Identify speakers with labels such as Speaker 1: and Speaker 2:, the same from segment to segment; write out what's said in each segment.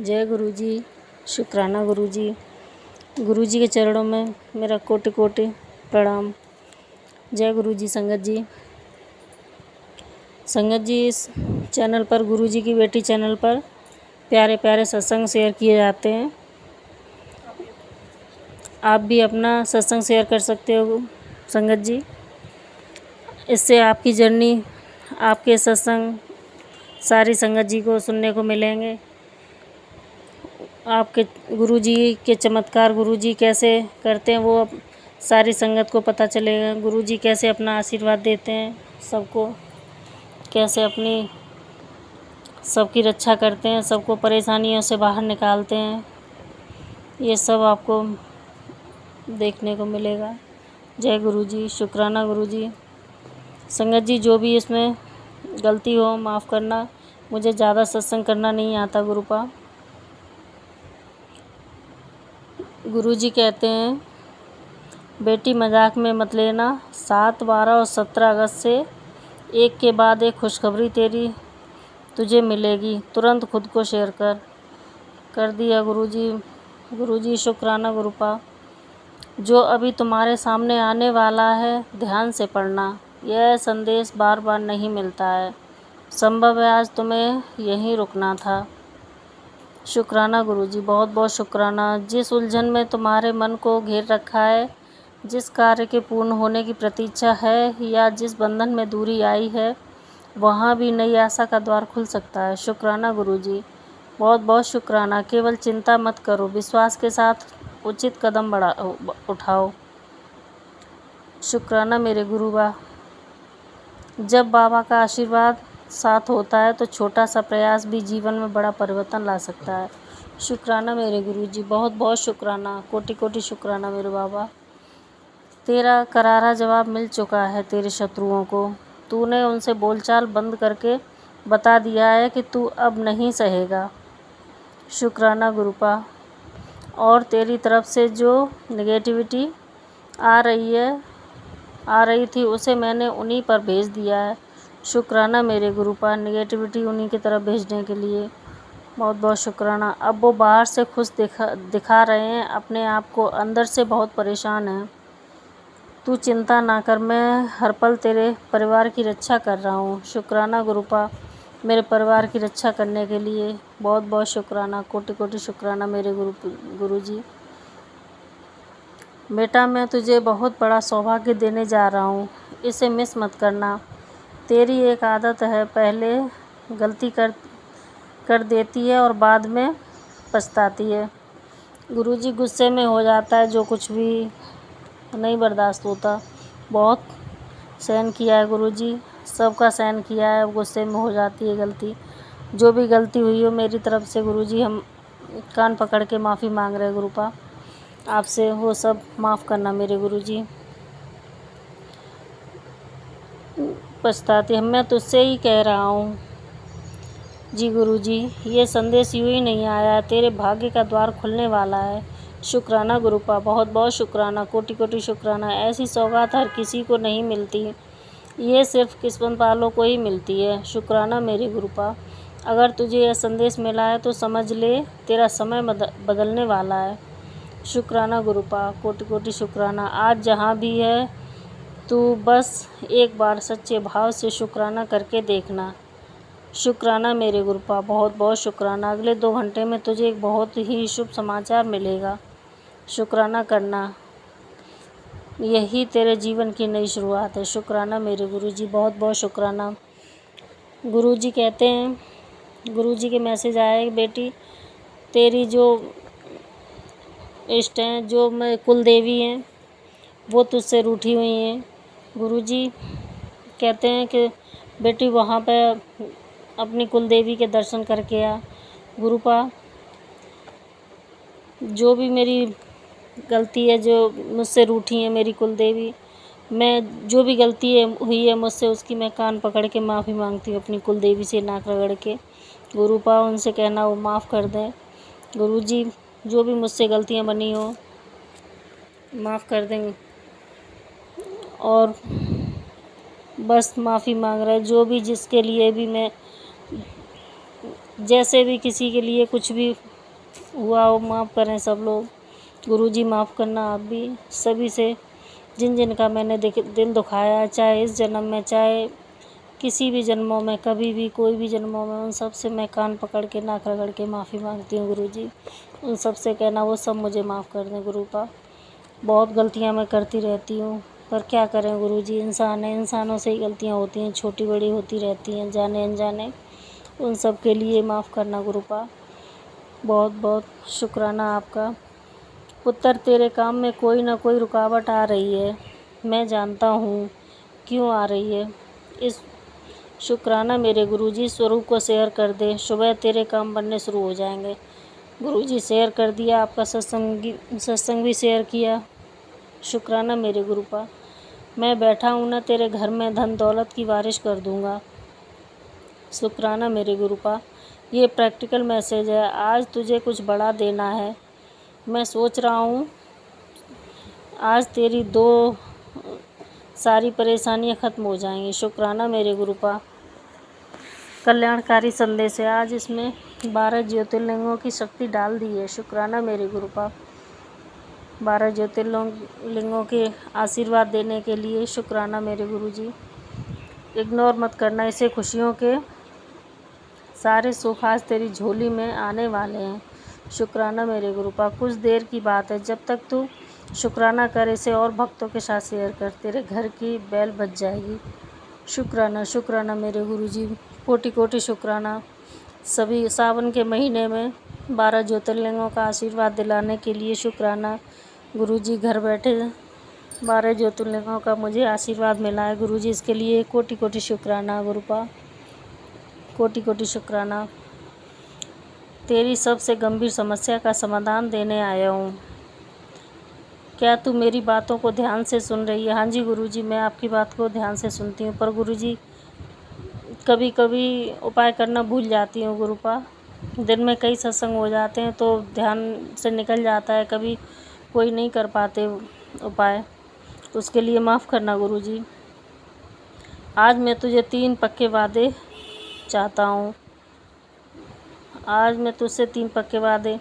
Speaker 1: जय गुरु जी, शुक्राना गुरु जी। गुरु जी के चरणों में मेरा कोटि कोटि प्रणाम। जय गुरु जी। संगत जी इस चैनल पर, गुरु जी की बेटी चैनल पर प्यारे प्यारे सत्संग शेयर किए जाते हैं। आप भी अपना सत्संग शेयर कर सकते हो संगत जी। इससे आपकी जर्नी, आपके सत्संग सारी संगत जी को सुनने को मिलेंगे। आपके गुरु जी के चमत्कार गुरु जी कैसे करते हैं वो अब सारी संगत को पता चलेगा। गुरु जी कैसे अपना आशीर्वाद देते हैं सबको, कैसे अपनी सबकी रक्षा करते हैं, सबको परेशानियों से बाहर निकालते हैं, ये सब आपको देखने को मिलेगा। जय गुरु जी, शुक्राना गुरु जी। संगत जी जो भी इसमें गलती हो माफ़ करना, मुझे ज़्यादा सत्संग करना नहीं आता गुरुपा। गुरु जी कहते हैं, बेटी मजाक में मत लेना। 7, 12 और 17 अगस्त से एक के बाद एक खुशखबरी तुझे मिलेगी। तुरंत खुद को शेयर कर दिया गुरु जी। गुरु जी शुक्राना गुरुपा। जो अभी तुम्हारे सामने आने वाला है ध्यान से पढ़ना। यह संदेश बार बार नहीं मिलता है। संभव है आज तुम्हें यहीं रुकना था। शुक्राना गुरु जी, बहुत बहुत शुक्राना। जिस उलझन में तुम्हारे मन को घेर रखा है, जिस कार्य के पूर्ण होने की प्रतीक्षा है या जिस बंधन में दूरी आई है, वहाँ भी नई आशा का द्वार खुल सकता है। शुक्राना गुरु जी, बहुत बहुत शुक्राना। केवल चिंता मत करो, विश्वास के साथ उचित कदम उठाओ। शुक्राना मेरे गुरु बा। जब बाबा का आशीर्वाद साथ होता है तो छोटा सा प्रयास भी जीवन में बड़ा परिवर्तन ला सकता है। शुक्राना मेरे गुरु जी, बहुत बहुत शुक्राना, कोटि कोटि शुक्राना मेरे बाबा। तेरा करारा जवाब मिल चुका है तेरे शत्रुओं को। तूने उनसे बोलचाल बंद करके बता दिया है कि तू अब नहीं सहेगा। शुक्राना गुरुपा। और तेरी तरफ से जो नेगेटिविटी आ रही थी उसे मैंने उन्हीं पर भेज दिया है। शुक्राना मेरे गुरुपा, नेगेटिविटी उन्हीं की तरफ भेजने के लिए बहुत बहुत शुक्राना। अब वो बाहर से खुश दिखा रहे हैं, अपने आप को अंदर से बहुत परेशान है। तू चिंता ना कर, मैं हर पल तेरे परिवार की रक्षा कर रहा हूँ। शुक्राना गुरुपा, मेरे परिवार की रक्षा करने के लिए बहुत बहुत शुक्राना, कोटि कोटि शुक्राना मेरे गुरु जी। बेटा मैं तुझे बहुत बड़ा सौभाग्य देने जा रहा हूँ, इसे मिस मत करना। तेरी एक आदत है, पहले गलती कर देती है और बाद में पछताती है। गुरुजी गुस्से में हो जाता है, जो कुछ भी नहीं बर्दाश्त होता। बहुत सहन किया है गुरुजी, सबका सहन किया है, गुस्से में हो जाती है गलती। जो भी गलती हुई हो मेरी तरफ से गुरुजी, हम कान पकड़ के माफ़ी मांग रहे हैं गुरुपा आपसे, वो सब माफ़ करना मेरे गुरुजी। पछताती मैं तुझसे ही कह रहा हूँ जी गुरुजी, ये संदेश यूँ ही नहीं आया, तेरे भाग्य का द्वार खुलने वाला है। शुक्राना गुरुपा, बहुत बहुत शुक्राना, कोटि कोटि शुक्राना। ऐसी सौगात हर किसी को नहीं मिलती, ये सिर्फ किस्मत वालों को ही मिलती है। शुक्राना मेरे गुरुपा। अगर तुझे यह संदेश मिला है तो समझ ले तेरा समय बदलने वाला है। शुक्राना गुरुपा, कोटि कोटि शुक्राना। आज जहाँ भी है तू बस एक बार सच्चे भाव से शुक्राना करके देखना। शुक्राना मेरे गुरुपा, बहुत बहुत शुक्राना। अगले 2 घंटे में तुझे एक बहुत ही शुभ समाचार मिलेगा। शुक्राना करना, यही तेरे जीवन की नई शुरुआत है। शुक्राना मेरे गुरुजी, बहुत बहुत शुक्राना। गुरुजी कहते हैं, गुरुजी के मैसेज आए, बेटी तेरी जो इष्ट हैं, जो मैं कुल देवी हैं, वो तुझसे रूठी हुई हैं। गुरुजी कहते हैं कि बेटी वहाँ पे अपनी कुल देवी के दर्शन करके आ। गुरुपा जो भी मेरी गलती है, जो मुझसे रूठी है मेरी कुल देवी, मैं जो भी गलती हुई है मुझसे, उसकी मैं कान पकड़ के माफ़ी मांगती हूँ अपनी कुल देवी से, नाक रगड़ के। गुरुपा उनसे कहना वो माफ़ कर दें। गुरुजी जो भी मुझसे गलतियाँ बनी हो माफ़ कर देंगे, और बस माफ़ी मांग रहा है। जो भी जिसके लिए भी मैं जैसे भी किसी के लिए कुछ भी हुआ हो माफ़ करें सब लोग। गुरुजी माफ़ करना आप भी सभी से, जिन जिन का मैंने दिल दुखाया, चाहे इस जन्म में, चाहे किसी भी जन्मों में, कभी भी कोई भी जन्मों में, उन सब से मैं कान पकड़ के नाक रगड़ के माफ़ी मांगती हूँ गुरुजी। उन सब से कहना वो सब मुझे माफ़ कर दें गुरुपा। बहुत गलतियाँ मैं करती रहती हूँ, पर क्या करें गुरुजी, इंसान है, इंसानों से ही गलतियाँ होती हैं, छोटी बड़ी होती रहती हैं, जाने अनजाने। उन सब के लिए माफ़ करना गुरुपा। बहुत बहुत शुक्राना आपका। पुत्र तेरे काम में कोई ना कोई रुकावट आ रही है, मैं जानता हूँ क्यों आ रही है। इस शुक्राना मेरे गुरुजी, स्वरूप को शेयर कर दे, सुबह तेरे काम बनने शुरू हो जाएंगे। गुरुजी शेयर कर दिया, आपका सत्संग भी शेयर किया। शुक्राना मेरे गुरुपा। मैं बैठा हूँ ना, तेरे घर में धन दौलत की बारिश कर दूँगा। शुक्राना मेरे गुरुपा। ये प्रैक्टिकल मैसेज है, आज तुझे कुछ बड़ा देना है। मैं सोच रहा हूँ आज तेरी सारी परेशानियाँ ख़त्म हो जाएंगी। शुक्राना मेरे गुरुपा। कल्याणकारी संदेश है, आज इसमें 12 ज्योतिर्लिंगों की शक्ति डाल दी है। शुक्राना मेरे गुरुपा। 12 ज्योतिर्लिंगों के आशीर्वाद देने के लिए शुक्राना मेरे गुरुजी। इग्नोर मत करना इसे, खुशियों के सारे सुख आज तेरी झोली में आने वाले हैं। शुक्राना मेरे गुरुपा। कुछ देर की बात है, जब तक तू शुक्राना कर इसे और भक्तों के साथ शेयर कर, तेरे घर की बेल बज जाएगी। शुक्राना शुक्राना मेरे गुरुजी, कोटि कोटि शुक्राना। सभी सावन के महीने में 12 ज्योतिर्लिंगों का आशीर्वाद दिलाने के लिए शुक्राना गुरुजी। घर बैठे 12 ज्योतिर्लिंगों का मुझे आशीर्वाद मिला है गुरुजी, इसके लिए कोटि कोटि शुक्राना गुरुपा, कोटि कोटि शुक्राना। तेरी सबसे गंभीर समस्या का समाधान देने आया हूँ, क्या तू मेरी बातों को ध्यान से सुन रही है? हाँ जी गुरुजी, मैं आपकी बात को ध्यान से सुनती हूँ, पर गुरुजी कभी कभी उपाय करना भूल जाती हूँ गुरुपा। दिन में कई सत्संग हो जाते हैं तो ध्यान से निकल जाता है, कभी कोई नहीं कर पाते उपाय, तो उसके लिए माफ़ करना गुरुजी। आज मैं तुझे 3 पक्के वादे चाहता हूँ। आज मैं तुझसे 3 पक्के वादे,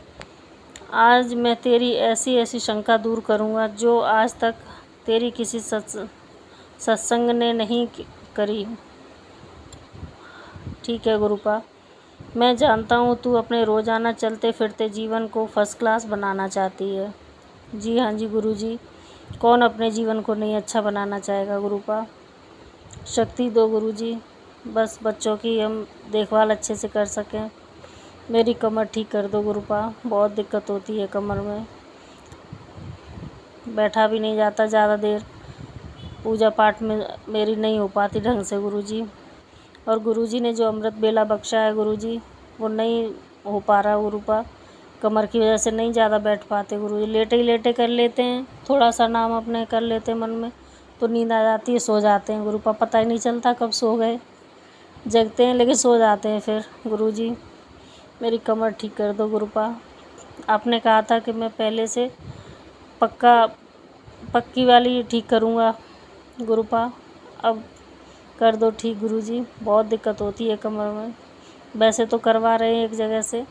Speaker 1: आज मैं तेरी ऐसी ऐसी शंका दूर करूँगा जो आज तक तेरी किसी सत्संग ने नहीं करी। ठीक है गुरुपा। मैं जानता हूँ तू अपने रोज़ाना चलते फिरते जीवन को फर्स्ट क्लास बनाना चाहती है। जी हाँ जी गुरुजी, कौन अपने जीवन को नहीं अच्छा बनाना चाहेगा गुरुपा। शक्ति दो गुरुजी, बस बच्चों की हम देखभाल अच्छे से कर सकें। मेरी कमर ठीक कर दो गुरुपा, बहुत दिक्कत होती है कमर में, बैठा भी नहीं जाता ज़्यादा देर, पूजा पाठ में मेरी नहीं हो पाती ढंग से गुरुजी। और गुरुजी ने जो अमृत बेला बख्शा है गुरुजी, वो नहीं हो पा रहा गुरुपा, कमर की वजह से नहीं ज़्यादा बैठ पाते गुरुजी। लेटे ही लेटे कर लेते हैं, थोड़ा सा नाम अपने कर लेते हैं मन में तो नींद आ जाती है, सो जाते हैं गुरुपा, पता ही नहीं चलता कब सो गए। जगते हैं लेकिन सो जाते हैं फिर गुरुजी। मेरी कमर ठीक कर दो गुरुपा। आपने कहा था कि मैं पहले से पक्की वाली ठीक करूँगा गुरुपा, अब कर दो ठीक गुरुजी, बहुत दिक्कत होती है कमर में। वैसे तो करवा रहे हैं एक जगह से,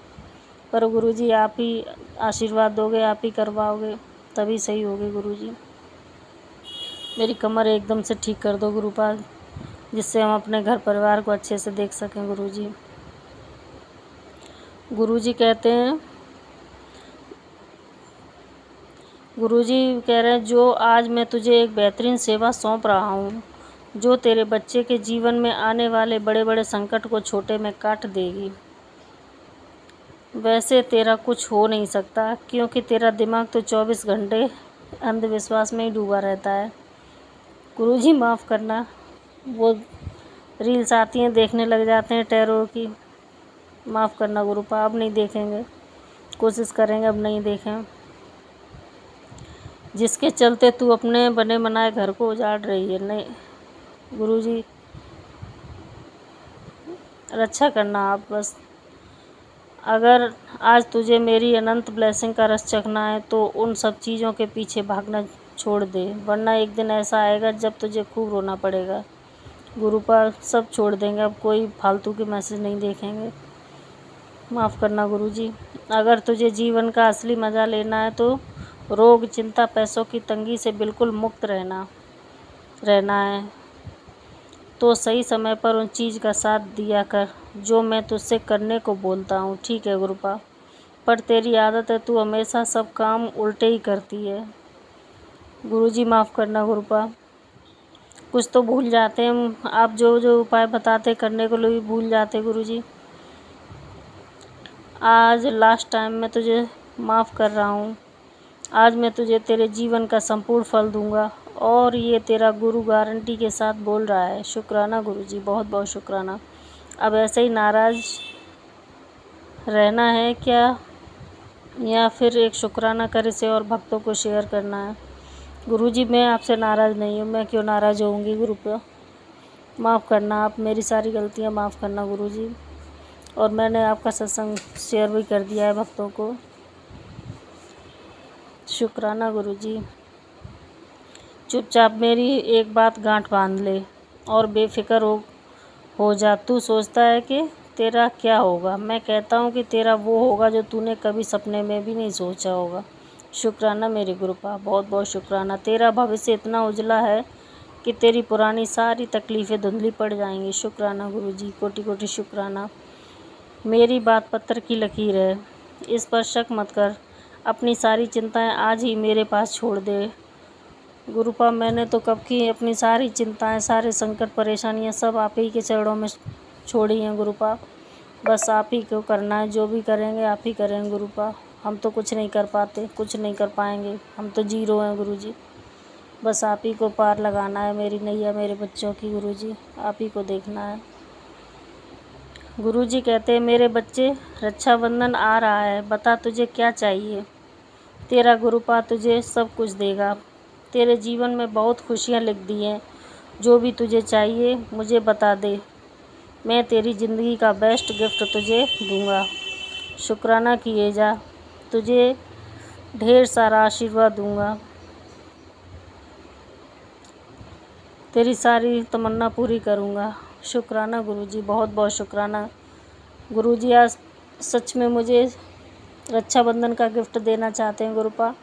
Speaker 1: पर गुरुजी आप ही आशीर्वाद दोगे, आप ही करवाओगे तभी सही होगी गुरुजी। मेरी कमर एकदम से ठीक कर दो गुरुपा, जिससे हम अपने घर परिवार को अच्छे से देख सकें गुरुजी। गुरुजी कहते हैं, गुरुजी कह रहे हैं जो आज मैं तुझे एक बेहतरीन सेवा सौंप रहा हूँ, जो तेरे बच्चे के जीवन में आने वाले बड़े बड़े संकट को छोटे में काट देगी। वैसे तेरा कुछ हो नहीं सकता, क्योंकि तेरा दिमाग तो 24 घंटे अंधविश्वास में ही डूबा रहता है। गुरुजी माफ़ करना, वो रील्स आती हैं देखने लग जाते हैं टेरर की, माफ़ करना गुरुपा, अब नहीं देखेंगे, कोशिश करेंगे अब नहीं देखें। जिसके चलते तू अपने बने बनाए घर को उजाड़ रही है, नहीं गुरुजी, रक्षा करना आप बस। अगर आज तुझे मेरी अनंत ब्लेसिंग का रस चखना है तो उन सब चीज़ों के पीछे भागना छोड़ दे, वरना एक दिन ऐसा आएगा जब तुझे खूब रोना पड़ेगा गुरुपा। सब छोड़ देंगे, अब कोई फालतू के मैसेज नहीं देखेंगे। माफ़ करना गुरुजी। अगर तुझे जीवन का असली मज़ा लेना है तो रोग, चिंता, पैसों की तंगी से बिल्कुल मुक्त रहना है तो सही समय पर उन चीज़ का साथ दिया कर जो मैं तुझसे करने को बोलता हूँ। ठीक है गुरुपा, पर तेरी आदत है तू हमेशा सब काम उल्टे ही करती है। गुरुजी माफ़ करना गुरुपा। कुछ तो भूल जाते हैं आप, जो जो उपाय बताते करने को लोग भूल जाते गुरुजी। आज लास्ट टाइम मैं तुझे माफ़ कर रहा हूँ। आज मैं तुझे तेरे जीवन का संपूर्ण फल दूंगा और ये तेरा गुरु गारंटी के साथ बोल रहा है। शुक्राना गुरुजी, बहुत बहुत शुक्राना। अब ऐसे ही नाराज़ रहना है क्या, या फिर एक शुक्राना कर इसे और भक्तों को शेयर करना है? गुरुजी मैं आपसे नाराज़ नहीं हूँ, मैं क्यों नाराज़ होऊंगी गुरु पर। माफ़ करना, आप मेरी सारी गलतियाँ माफ़ करना गुरुजी। और मैंने आपका सत्संग शेयर भी कर दिया है भक्तों को। शुक्राना गुरुजी। चुपचाप मेरी एक बात गांठ बांध ले और बेफिक्र हो जा। तू सोचता है कि तेरा क्या होगा, मैं कहता हूँ कि तेरा वो होगा जो तूने कभी सपने में भी नहीं सोचा होगा। शुक्राना मेरे गुरुपा, बहुत बहुत शुक्राना। तेरा भविष्य इतना उजला है कि तेरी पुरानी सारी तकलीफ़ें धुंधली पड़ जाएंगी। शुक्राना गुरुजी, कोटि कोटि शुक्राना। मेरी बात पत्थर की लकीर है, इस पर शक मत कर। अपनी सारी चिंताएं आज ही मेरे पास छोड़ दे गुरुपा। मैंने तो कब की अपनी सारी चिंताएं, सारे संकट, परेशानियां सब आप ही के चरणों में छोड़ी हैं गुरुपा। बस आप ही को करना है, जो भी करेंगे आप ही करेंगे गुरुपा। हम तो कुछ नहीं कर पाते, कुछ नहीं कर पाएंगे, हम तो जीरो हैं गुरुजी। बस आप ही को पार लगाना है मेरी नैया, मेरे बच्चों की गुरुजी, आप ही को देखना है। गुरुजी कहते हैं मेरे बच्चे, रक्षाबंधन आ रहा है, बता तुझे क्या चाहिए। तेरा गुरुपा तुझे सब कुछ देगा। तेरे जीवन में बहुत खुशियाँ लिख दी हैं। जो भी तुझे चाहिए मुझे बता दे, मैं तेरी ज़िंदगी का बेस्ट गिफ्ट तुझे दूंगा। शुक्राना किए जा, तुझे ढेर सारा आशीर्वाद दूंगा। तेरी सारी तमन्ना पूरी करूंगा। शुक्राना गुरुजी, बहुत बहुत शुक्राना। गुरुजी आज सच में मुझे रक्षाबंधन का गिफ्ट देना चाहते हैं गुरुपा।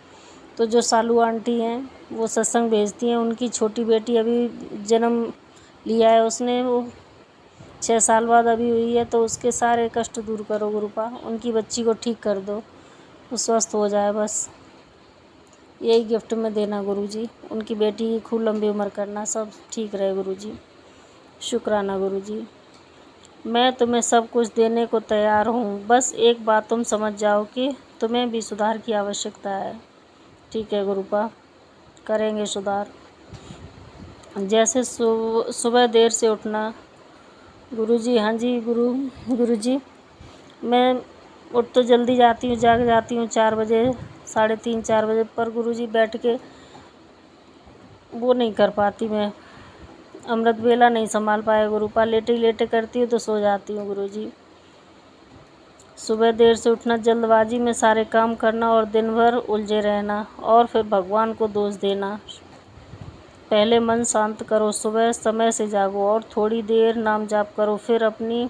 Speaker 1: तो जो सालू आंटी हैं वो सत्संग भेजती हैं, उनकी छोटी बेटी अभी जन्म लिया है उसने, वो 6 साल बाद अभी हुई है, तो उसके सारे कष्ट दूर करो गुरुपा। उनकी बच्ची को ठीक कर दो, वो स्वस्थ हो जाए, बस यही गिफ्ट में देना गुरुजी। उनकी बेटी की खूब लंबी उम्र करना, सब ठीक रहे गुरुजी। शुक्राना गुरुजी। मैं तुम्हें सब कुछ देने को तैयार हूँ, बस एक बात तुम समझ जाओ कि तुम्हें भी सुधार की आवश्यकता है। ठीक है गुरुपा, करेंगे सुधार। जैसे सुबह देर से उठना गुरुजी। हाँ जी गुरुजी, मैं उठ तो जल्दी जाती हूँ, जाग जाती हूँ 4 बजे, 3:30 4 बजे, पर गुरुजी बैठ के वो नहीं कर पाती, मैं अमृत वेला नहीं संभाल पाया गुरुपा। लेटे लेटे करती हूँ तो सो जाती हूँ गुरुजी। सुबह देर से उठना, जल्दबाजी में सारे काम करना और दिन भर उलझे रहना और फिर भगवान को दोष देना। पहले मन शांत करो, सुबह समय से जागो और थोड़ी देर नाम जाप करो, फिर अपनी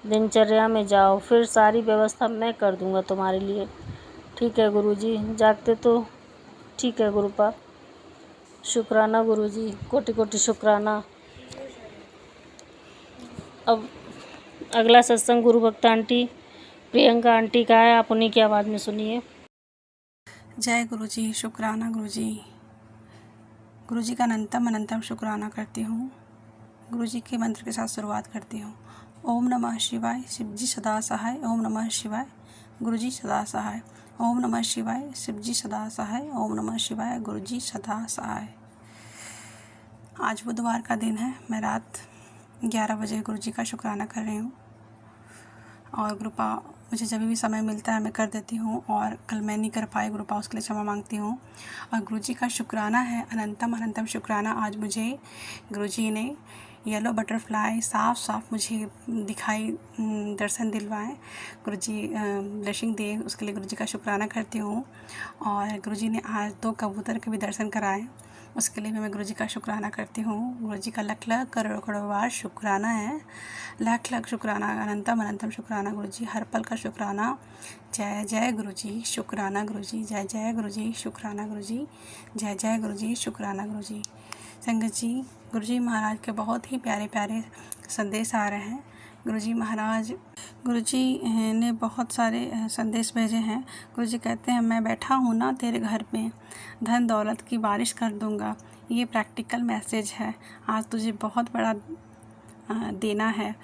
Speaker 1: दिनचर्या में जाओ, फिर सारी व्यवस्था मैं कर दूंगा तुम्हारे लिए। ठीक है गुरुजी, जागते तो ठीक है गुरुपा। शुक्राना गुरुजी, कोटि कोटि शुक्राना। अब अगला सत्संग गुरु भक्त आंटी प्रियंका आंटी का है, आप उन्हीं की आवाज़ में सुनिए।
Speaker 2: जय गुरुजी, शुक्राना गुरुजी। गुरुजी का अनंतम शुक्राना करती हूँ। गुरुजी के मंत्र के साथ शुरुआत करती हूँ। ओम नमः शिवाय, शिवजी सदा सहाय। ओम नमः शिवाय, गुरुजी सदा सहाय। ओम नमः शिवाय, शिवजी सदा सहाय। ओम नमः शिवाय, गुरुजी सदा सहाय। आज बुधवार का दिन है। मैं रात 11 बजे गुरुजी का शुक्राना कर रही हूँ और गुरुपा मुझे जब भी समय मिलता है मैं कर देती हूँ, और कल मैं नहीं कर पाई गुरुपा, उसके लिए क्षमा मांगती हूँ। और गुरुजी का शुक्राना है, अनंतम शुक्राना। आज मुझे गुरुजी ने येलो बटरफ्लाई साफ मुझे दिखाई, दर्शन दिलवाए। गुरुजी ब्लेसिंग दिए, उसके लिए गुरुजी का शुक्राना करती हूँ। और गुरुजी ने आज 2 कबूतर के भी दर्शन कराए, उसके लिए भी मैं गुरुजी का शुक्राना करती हूँ। गुरुजी का लख लख करोड़ करोड़ बार शुक्राना है। लाख लाख शुक्राना, अनंतम अनंतम शुक्राना गुरुजी, हर पल का शुक्राना। जय जय गुरुजी, शुक्राना गुरुजी, जय जय गुरुजी, शुक्राना गुरुजी, जय जय गुरुजी, शुक्राना गुरुजी। संगत जी, गुरुजी महाराज के बहुत ही प्यारे प्यारे संदेश आ रहे हैं। गुरुजी महाराज, गुरुजी ने बहुत सारे संदेश भेजे हैं। गुरुजी कहते हैं, मैं बैठा हूँ ना तेरे घर में, धन दौलत की बारिश कर दूँगा। ये प्रैक्टिकल मैसेज है। आज तुझे बहुत बड़ा देना है।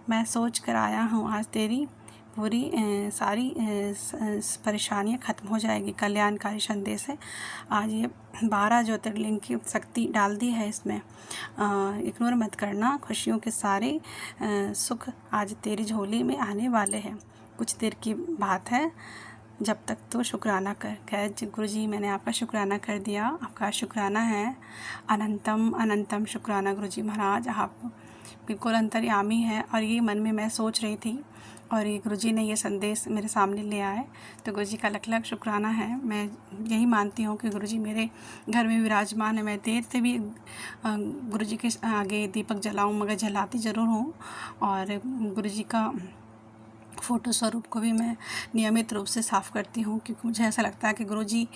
Speaker 2: मैं सोच कर आया हूँ, आज तेरी पूरी सारी परेशानियाँ ख़त्म हो जाएगी। कल्याणकारी संदेश है। आज ये 12 ज्योतिर्लिंग की शक्ति डाल दी है इसमें। इग्नोर मत करना। खुशियों के सारे सुख आज तेरी झोली में आने वाले हैं। कुछ देर की बात है, जब तक तो शुक्राना कर। खैर गुरुजी, मैंने आपका शुक्राना कर दिया। आपका शुक्राना है। अनंतम अनंतम शुक्राना गुरुजी महाराज। आप बिल्कुल अंतर्यामी है। और ये मन में मैं सोच रही थी और ये गुरुजी ने ये संदेश मेरे सामने ले आए, तो गुरुजी का लख लख शुक्राना है। मैं यही मानती हूँ कि गुरुजी मेरे घर में विराजमान है। मैं देर से भी गुरुजी के आगे दीपक जलाऊँ, मगर जलाती ज़रूर हूँ। और गुरुजी का फ़ोटो स्वरूप को भी मैं नियमित रूप से साफ़ करती हूँ, क्योंकि मुझे ऐसा लगता है कि गुरुजी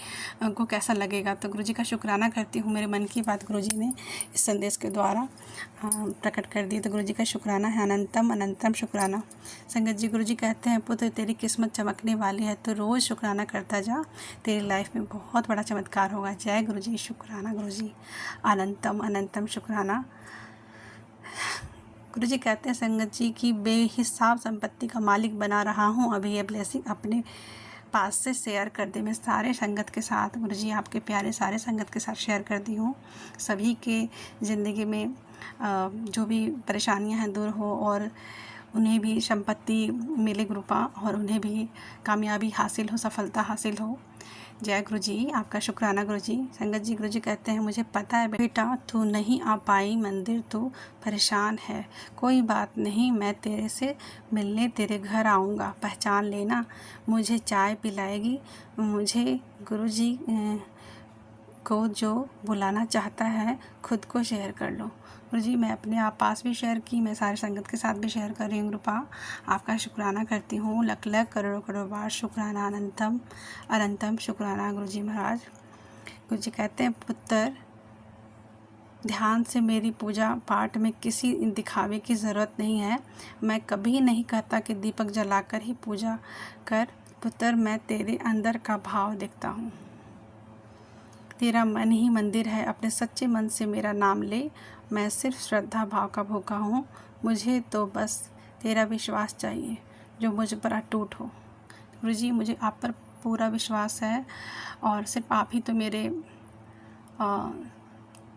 Speaker 2: को कैसा लगेगा। तो गुरुजी का शुक्राना करती हूँ। मेरे मन की बात गुरुजी ने इस संदेश के द्वारा प्रकट कर दी, तो गुरुजी का शुक्राना है। अनंतम अनंतम शुक्राना। संगत जी, गुरुजी कहते हैं, पुत्र तेरी किस्मत चमकने वाली है, तो रोज़ शुक्राना करता जा, तेरी लाइफ में बहुत बड़ा चमत्कार होगा। जय गुरुजी, शुक्राना गुरुजी, अनंतम अनंतम शुक्राना। गुरुजी कहते हैं, संगत जी की बेहिसाब संपत्ति का मालिक बना रहा हूँ। अभी ये ब्लेसिंग अपने पास से शेयर कर दे। मैं सारे संगत के साथ, गुरुजी आपके प्यारे सारे संगत के साथ शेयर कर दी हूँ। सभी के ज़िंदगी में जो भी परेशानियाँ हैं दूर हो, और उन्हें भी संपत्ति मिले गुरुपा, और उन्हें भी कामयाबी हासिल हो, सफलता हासिल हो। जय गुरुजी, आपका शुक्राना गुरुजी। संगत जी, गुरुजी कहते हैं, मुझे पता है बेटा, तू नहीं आ पाई मंदिर, तू परेशान है। कोई बात नहीं, मैं तेरे से मिलने तेरे घर आऊँगा। पहचान लेना, मुझे चाय पिलाएगी। मुझे गुरुजी को जो बुलाना चाहता है, खुद को शेयर कर लो। गुरुजी, मैं अपने आप पास भी शेयर की, मैं सारे संगत के साथ भी शेयर कर रही हूँ। कृपा आपका शुक्राना करती हूँ। लख लख करोड़ों करोड़ बार शुक्राना। अनंतम अनंतम शुक्राना गुरुजी महाराज। गुरुजी कहते हैं, पुत्र ध्यान से मेरी पूजा पाठ में किसी दिखावे की ज़रूरत नहीं है। मैं कभी नहीं कहता कि दीपक जलाकर ही पूजा कर। पुत्र, मैं तेरे अंदर का भाव देखता हूँ। तेरा मन ही मंदिर है। अपने सच्चे मन से मेरा नाम ले। मैं सिर्फ श्रद्धा भाव का भूखा हूँ। मुझे तो बस तेरा विश्वास चाहिए, जो मुझ पर अटूट हो। गुरुजी, मुझे आप पर पूरा विश्वास है, और सिर्फ आप ही तो मेरे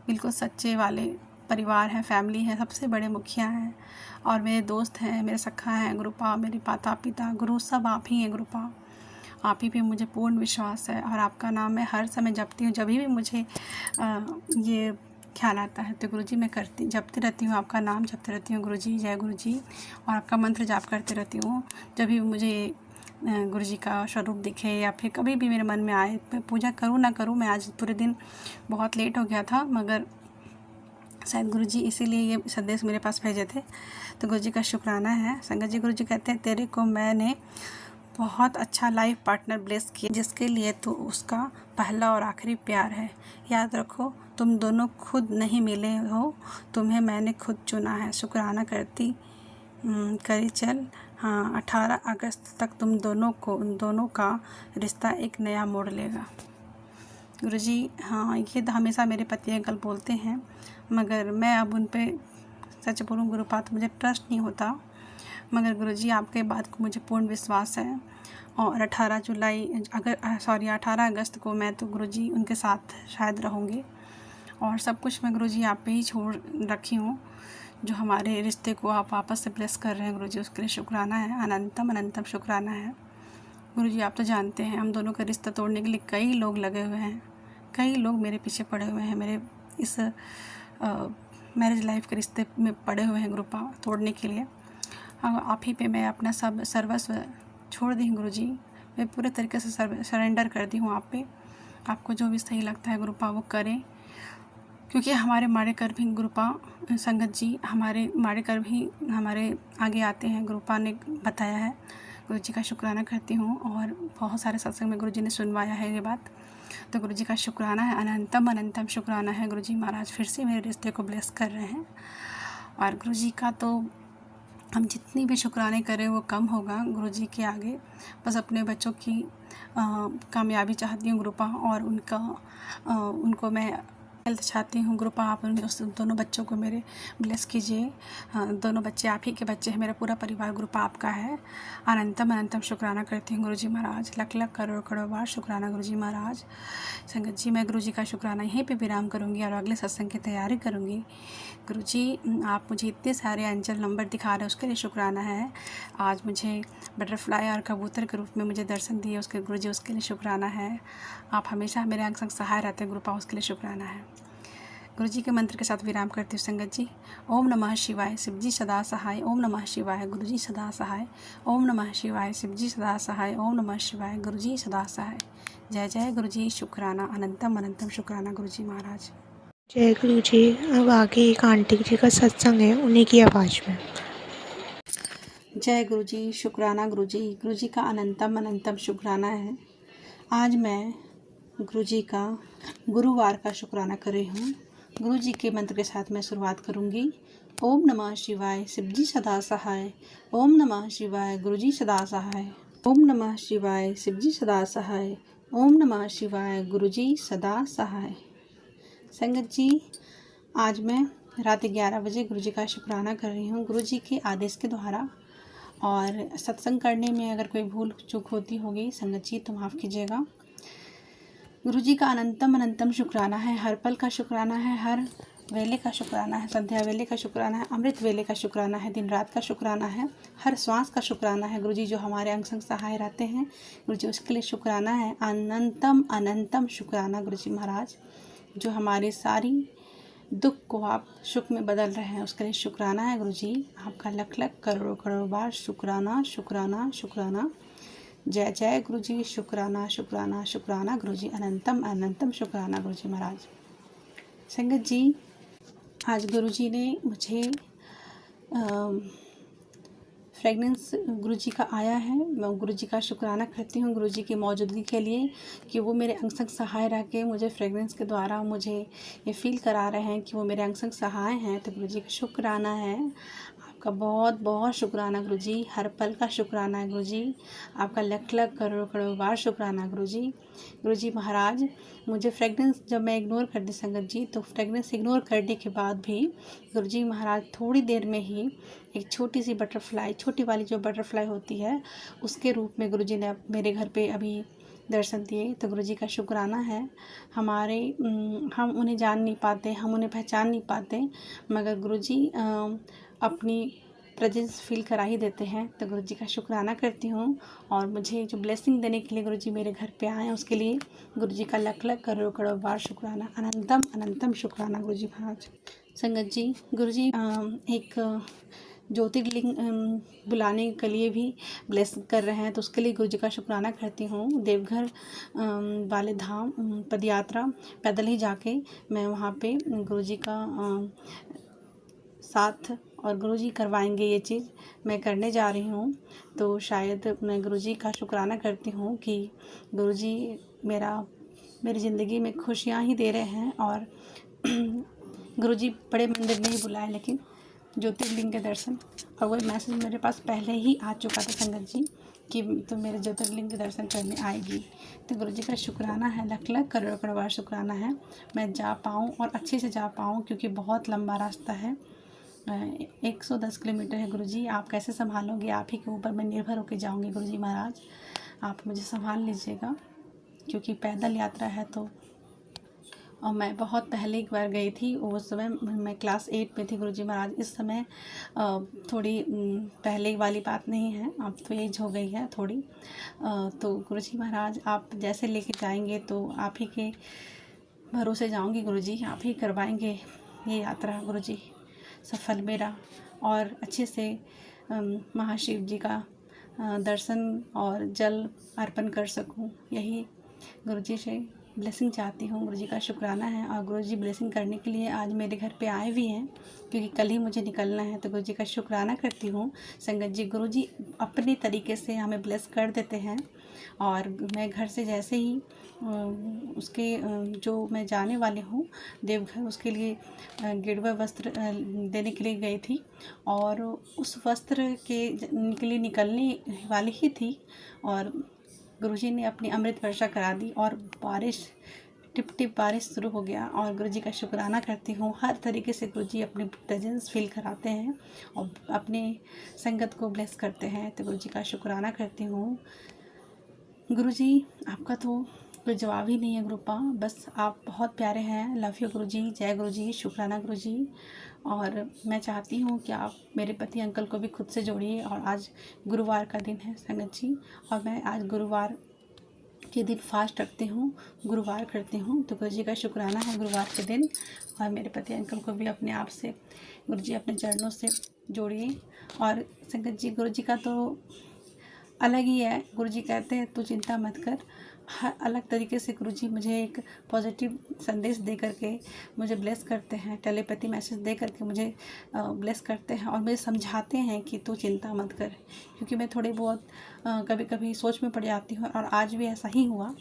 Speaker 2: बिल्कुल सच्चे वाले परिवार हैं, फैमिली है, सबसे बड़े मुखिया हैं, और मेरे दोस्त हैं, मेरे सखा हैं गुरुपा, मेरे माता पिता गुरु सब आप ही हैं गुरुपा। आप ही पे मुझे पूर्ण विश्वास है, और आपका नाम मैं हर समय जपती हूँ। जब भी मुझे ये ख्याल आता है तो गुरुजी मैं जपती रहती हूँ, आपका नाम जपती रहती हूँ, गुरुजी जय गुरुजी, और आपका मंत्र जाप करती रहती हूँ। जब भी मुझे गुरुजी का स्वरूप दिखे, या फिर कभी भी मेरे मन में आए, मैं पूजा करूँ ना करूँ। मैं आज पूरे दिन बहुत लेट हो गया था, मगर शायद गुरुजी इसीलिए ये संदेश मेरे पास भेजे थे, तो गुरुजी का शुक्राना है। संगत जी, गुरुजी कहते हैं, तेरे को मैंने बहुत अच्छा लाइफ पार्टनर ब्लेस किया, जिसके लिए तो उसका पहला और आखिरी प्यार है। याद रखो, तुम दोनों खुद नहीं मिले हो, तुम्हें मैंने खुद चुना है। शुक्राना करी चल। हाँ, 18 अगस्त तक तुम दोनों का रिश्ता एक नया मोड़ लेगा। गुरुजी, हाँ, ये तो हमेशा मेरे पति अंकल बोलते हैं, मगर मैं अब उन पे सच बोलूँ गुरुपात, मुझे ट्रस्ट नहीं होता, मगर गुरुजी आपके बात को मुझे पूर्ण विश्वास है। और 18 अगस्त को मैं तो गुरुजी उनके साथ शायद रहूँगी, और सब कुछ मैं गुरुजी आप पे ही छोड़ रखी हूँ। जो हमारे रिश्ते को आप वापस से ब्लेस कर रहे हैं गुरुजी, उसके लिए शुक्राना है। अनंतम अनंतम शुक्राना है। गुरुजी, आप तो जानते हैं, हम दोनों का रिश्ता तोड़ने के लिए कई लोग लगे हुए हैं, कई लोग मेरे पीछे पड़े हुए हैं, मेरे इस मैरिज लाइफ के रिश्ते में पड़े हुए हैं ग्रुपा तोड़ने के लिए। आप ही पे मैं अपना सब सर्वस्व छोड़ दी हूँ गुरुजी। मैं पूरे तरीके से सरेंडर कर दी हूँ आप पे, आपको जो भी सही लगता है गुरुपा वो करें, क्योंकि हमारे माड़ेकर भी गुरुपा संगत जी हमारे माड़ेकर भी हमारे आगे आते हैं। गुरुपा ने बताया है। गुरु जी का शुक्राना करती हूँ और बहुत सारे सत्संग में गुरु जी ने सुनवाया है ये बात, तो गुरु जी का शुक्राना है, अनंतम अनंतम शुक्राना है। गुरु जी महाराज फिर से मेरे रिश्ते को ब्लेस कर रहे हैं और गुरु जी का तो हम जितनी भी शुक्राने करें वो कम होगा गुरु जी के आगे। बस अपने बच्चों की कामयाबी चाहती हूँ गुरुपा, और उनको मैं हेल्थ चाहती हूँ गुरुपा। आप उस दोनों बच्चों को मेरे ब्लेस कीजिए। दोनों बच्चे आप ही के बच्चे हैं, मेरा पूरा परिवार गुरुपा आपका है। अनंतम अनंतम शुक्राना करती हूँ गुरु जी महाराज, लख लख करोड़ करोड़ बार शुक्राना गुरु जी महाराज। संगत जी मैं गुरु जी का शुक्राना यहीं पे विराम करूँगी और अगले सत्संग की तैयारी करूँगी। गुरु जी आप मुझे इतने सारे अंचल नंबर दिखा रहे हैं उसके लिए शुक्राना है। आज मुझे बटरफ्लाई और कबूतर के रूप में मुझे दर्शन दिए उसके गुरु जी, उसके लिए शुक्राना है। आप हमेशा मेरे अंग संग सहाय रहते हैं गुरुपा, उसके लिए शुक्राना है। गुरु जी के मंत्र के साथ विराम करती हूँ संगत जी। ओम नमः शिवाय, शिव जी सदा सहाय। ओम नमः शिवाय, गुरु जी सदा सहाय। ओम नमः शिवाय, शिव जी सदा सहाय। ओम नमः शिवाय, गुरु जी सदा सहाय। जय जय गुरु जी, शुक्राना, अनंतम अनंतम शुक्राना गुरु जी महाराज।
Speaker 3: जय गुरु जी। अब आगे एक आंटी जी का सत्संग है, उन्हीं की आवाज़ में।
Speaker 2: जय गुरु जी, शुक्राना गुरु जी। गुरु जी का अनंतम अनंतम शुक्राना है। आज मैं गुरु जी का गुरुवार का शुक्राना कर रही हूँ। गुरु जी के मंत्र के साथ मैं शुरुआत करूँगी। ओम नमः शिवाय, शिव जी सदा सहाय। ओम नमः शिवाय, गुरु जी सदा सहाय। ओम नमः शिवाय, शिव जी सदा सहाय। ओम नमः शिवाय, गुरु जी सदा सहाय। संगत जी आज मैं रात 11 बजे गुरु जी का शुक्राना कर रही हूँ गुरु जी के आदेश के द्वारा, और सत्संग करने में अगर कोई भूल चूक होती होगी संगत जी तो माफ़ कीजिएगा। गुरु जी का अनंतम अनंतम शुक्राना है, हर पल का शुक्राना है, हर वेले का शुक्राना है, संध्या वेले का शुक्राना है, अमृत वेले का शुक्राना है, दिन रात का शुक्राना है, हर श्वास का शुक्राना है। गुरु जी जो हमारे अंग संग सहाय रहते हैं गुरु जी उसके लिए शुक्राना है। अनंतम अनंतम शुक्राना गुरु जी महाराज, जो हमारी सारी दुख को आप सुख में बदल रहे हैं उसके लिए शुक्राना है गुरु जी। आपका लख लख करोड़ों करोड़ बार शुक्राना शुक्राना शुक्राना। जय जय गुरु जी, शुक्राना शुक्राना शुक्राना गुरु जी, अनंतम अनंतम शुक्राना गुरु जी महाराज। संगत जी आज गुरु जी ने मुझे फ्रेगनेंस गुरु जी का आया है। मैं गुरु जी का शुक्राना करती हूँ गुरु जी की मौजूदगी के लिए कि वो मेरे अंग संग सहाय रह के मुझे फ्रेगनेंस के द्वारा मुझे ये फील करा रहे हैं कि वो मेरे अंग संग सहाय हैं। तो गुरु जी का शुक्राना है, आपका बहुत बहुत शुक्राना गुरु जी। हर पल का शुक्राना है गुरु जी, आपका लख लख करोड़ करोड़ बार शुक्राना गुरु जी। गुरु जी महाराज मुझे फ्रेगनेंस जब मैं इग्नोर कर दी संगत जी, तो फ्रेगनेंस इग्नोर करने के बाद भी गुरु जी महाराज थोड़ी देर में ही एक छोटी सी बटरफ्लाई, छोटी वाली जो बटरफ्लाई होती है उसके रूप में गुरु जी ने मेरे घर पे अभी दर्शन दिए। तो गुरु जी का शुक्राना है। हम उन्हें जान नहीं पाते, हम उन्हें पहचान नहीं पाते, मगर गुरु जी अपनी प्रेजेंस फील करा ही देते हैं। तो गुरु जी का शुक्राना करती हूँ, और मुझे जो ब्लेसिंग देने के लिए गुरु जी मेरे घर पे आए हैं उसके लिए गुरु जी का लख लख करोड़ करोड़ बार शुक्राना, अनंतम अनंतम शुक्राना गुरु जी महाराज। संगत जी गुरु जी एक ज्योतिर्लिंग बुलाने के लिए भी ब्लेस कर रहे हैं, तो उसके लिए गुरु जी का शुक्राना करती हूँ। देवघर वाले धाम पद यात्रा पैदल ही जाके मैं वहाँ पे गुरु जी का साथ और गुरु जी करवाएंगे, ये चीज़ मैं करने जा रही हूँ। तो शायद मैं गुरु जी का शुक्राना करती हूँ कि गुरु जी मेरी ज़िंदगी में खुशियाँ ही दे रहे हैं। और गुरु जी बड़े मंदिर नहीं बुलाए, लेकिन ज्योतिर्लिंग के दर्शन, और वो मैसेज मेरे पास पहले ही आ चुका था संगत जी कि तो मेरे ज्योतिर्लिंग के दर्शन करने आएगी। तो गुरु जी का शुक्राना है, लख लख करोड़ करोड़ बार शुक्राना है मैं जा पाऊँ और अच्छे से जा पाऊँ, क्योंकि बहुत लंबा रास्ता है, 110 किलोमीटर है। गुरु जी आप कैसे संभालोगे, आप ही के ऊपर मैं निर्भर होकर जाऊँगी गुरु जी महाराज, आप मुझे संभाल लीजिएगा, क्योंकि पैदल यात्रा है। तो और मैं बहुत पहले एक बार गई थी, उस समय मैं क्लास 8 में थी गुरु जी महाराज। इस समय थोड़ी पहले वाली बात नहीं है, अब तो एज हो गई है थोड़ी। तो गुरु जी महाराज आप जैसे लेके जाएंगे तो आप ही के भरोसे जाऊंगी गुरु जी, आप ही करवाएंगे ये यात्रा गुरु जी सफल मेरा, और अच्छे से महाशिव जी का दर्शन और जल अर्पण कर सकूं, यही गुरु जी से ब्लेसिंग चाहती हूँ। गुरुजी का शुक्राना है और गुरुजी ब्लेसिंग करने के लिए आज मेरे घर पे आए भी हैं, क्योंकि कल ही मुझे निकलना है। तो गुरुजी का शुक्राना करती हूँ। संगत जी, गुरुजी अपने तरीके से हमें ब्लेस कर देते हैं और मैं घर से जैसे ही उसके जो मैं जाने वाली हूँ देवघर, उसके लिए गेरुआ वस्त्र देने के लिए गई थी और उस वस्त्र के लिए निकलने वाली ही थी और गुरुजी ने अपनी अमृत वर्षा करा दी और बारिश, टिप टिप बारिश शुरू हो गया। और गुरुजी का शुक्राना करती हूँ। हर तरीके से गुरुजी अपनी प्रेजेंस फील कराते हैं और अपने संगत को ब्लेस करते हैं। तो गुरुजी का शुक्राना करती हूँ। गुरुजी आपका तो कोई जवाब ही नहीं है गुरुपा, बस आप बहुत प्यारे हैं। लव यू गुरुजी। जय गुरुजी, शुक्राना गुरुजी। और मैं चाहती हूँ कि आप मेरे पति अंकल को भी खुद से जोड़िए। और आज गुरुवार का दिन है संगत जी, और मैं आज गुरुवार के दिन फास्ट रखती हूँ, गुरुवार करती हूँ। तो गुरुजी का शुक्राना है गुरुवार के दिन। और मेरे पति अंकल को भी अपने आप से गुरुजी अपने चरणों से जोड़िए। और संगत जी, गुरुजी का तो अलग ही है। गुरुजी कहते हैं तू चिंता मत कर। हर अलग तरीके से गुरुजी मुझे एक पॉजिटिव संदेश दे करके मुझे ब्लेस करते हैं, टेलीपैथी मैसेज दे करके मुझे ब्लेस करते हैं और मुझे समझाते हैं कि तू चिंता मत कर। क्योंकि मैं थोड़ी बहुत कभी कभी सोच में पड़ जाती हूँ और आज भी ऐसा ही हुआ।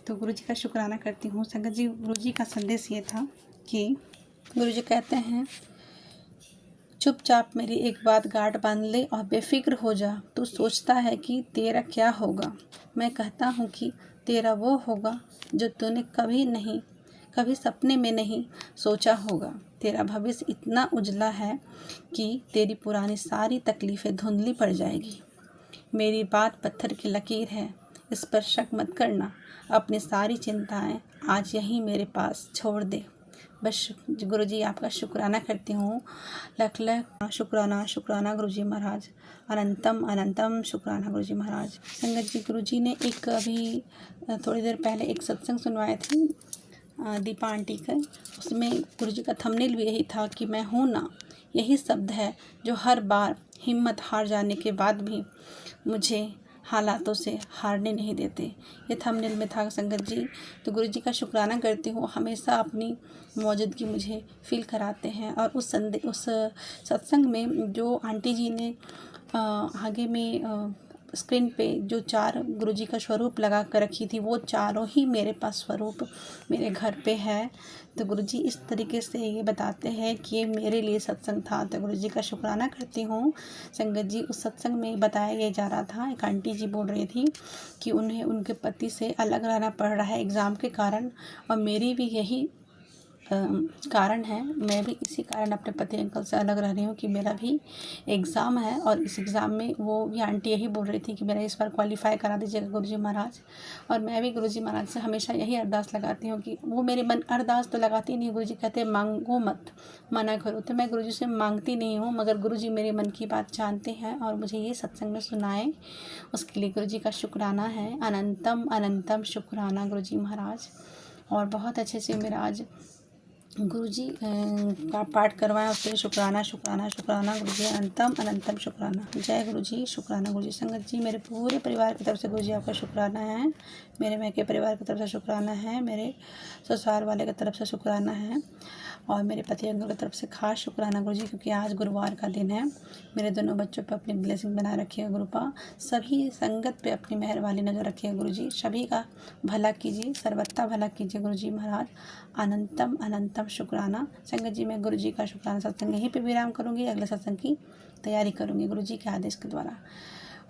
Speaker 2: तो गुरुजी का शुक्राना करती हूँ। संगत जी, गुरुजी का संदेश ये था कि गुरुजी कहते हैं चुपचाप मेरी एक बात गांठ बांध ले और बेफिक्र हो जा। तू सोचता है कि तेरा क्या होगा, मैं कहता हूँ कि तेरा वो होगा जो तूने कभी सपने में नहीं सोचा होगा। तेरा भविष्य इतना उजला है कि तेरी पुरानी सारी तकलीफ़ें धुंधली पड़ जाएगी। मेरी बात पत्थर की लकीर है, इस पर शक मत करना। अपनी सारी चिंताएं आज यहीं मेरे पास छोड़ दे। बस गुरुजी आपका शुक्राना करती हूँ। लख लख शुक्राना, शुक्राना गुरुजी महाराज। अनंतम अनंतम शुक्राना गुरुजी महाराज। संगत जी, गुरुजी ने एक अभी थोड़ी देर पहले एक सत्संग सुनवाए थे दीपा आंटी का। उसमें गुरुजी का थंबनेल भी यही था कि मैं हूँ ना। यही शब्द है जो हर बार हिम्मत हार जाने के बाद भी मुझे हालातों से हारने नहीं देते। ये थंबनेल में था संगत जी। तो गुरुजी का शुक्राना करती हूँ, हमेशा अपनी मौजूदगी मुझे फील कराते हैं। और उस सत्संग में जो आंटी जी ने आगे में स्क्रीन पे जो 4 गुरुजी का स्वरूप लगा कर रखी थी, वो चारों ही मेरे पास स्वरूप मेरे घर पे है। तो गुरुजी इस तरीके से ये बताते हैं कि ये मेरे लिए सत्संग था। तो गुरुजी का शुक्राना करती हूँ। संगत जी, उस सत्संग में बताया ये जा रहा था, एक आंटी जी बोल रही थी कि उन्हें उनके पति से अलग रहना पड़ रहा है एग्ज़ाम के कारण, और मेरी भी यही कारण है। मैं भी इसी कारण अपने पति अंकल से अलग रह रही हूँ कि मेरा भी एग्ज़ाम है और इस एग्ज़ाम में वो भी आंटी यही बोल रही थी कि मेरा इस बार क्वालिफ़ाई करा दीजिएगा गुरुजी महाराज। और मैं भी गुरुजी महाराज से हमेशा यही अरदास लगाती हूँ कि वो मेरे मन अरदास तो लगाती नहीं, गुरुजी कहते मांगो मत, मना करो। तो मैं गुरुजी से मांगती नहीं हूँ, मगर गुरुजी मेरे मन की बात जानते हैं और मुझे ये सत्संग में सुनाए, उसके लिए गुरुजी का शुक्राना है। अनंतम अनंतम शुक्राना गुरुजी महाराज। और बहुत अच्छे से मेरा आज गुरुजी का पाठ करवाएं, उसके लिए शुक्राना शुक्राना शुक्राना गुरुजी। अनंतम अनंतम शुक्राना। जय गुरुजी, शुक्राना गुरुजी। संगत जी, मेरे पूरे परिवार की तरफ से गुरुजी आपका शुक्राना है। मेरे मैके परिवार की तरफ से शुक्राना है। मेरे ससुराल वाले की तरफ से शुक्राना है और मेरे पति अंकल की तरफ से खास शुक्राना गुरुजी, क्योंकि आज गुरुवार का दिन है। मेरे दोनों बच्चों पर अपनी ब्लेसिंग बना रखिएगा गुरुपा। सभी संगत पे अपनी मेहरबानी नजर रखिएगा गुरुजी। सभी का भला कीजिए, सर्वथा भला कीजिए गुरुजी महाराज। अनंतम अनंतम शुक्राना। संगत जी, मैं गुरुजी का शुक्राना सत्संग यहीं पे विराम करूँगी, अगले सत्संग की तैयारी करूँगी गुरुजी के आदेश के द्वारा।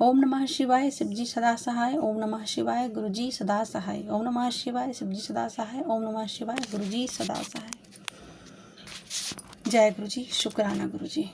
Speaker 2: ओम नमः शिवाय, शिवजी सदा सहाय। ओम नमः शिवाय, गुरुजी सदा सहाय। ओम नमः शिवाय, शिवजी सदा सहाय। ओम नमः शिवाय, गुरुजी सदा सहाय। जय गुरुजी, शुक्राना गुरुजी।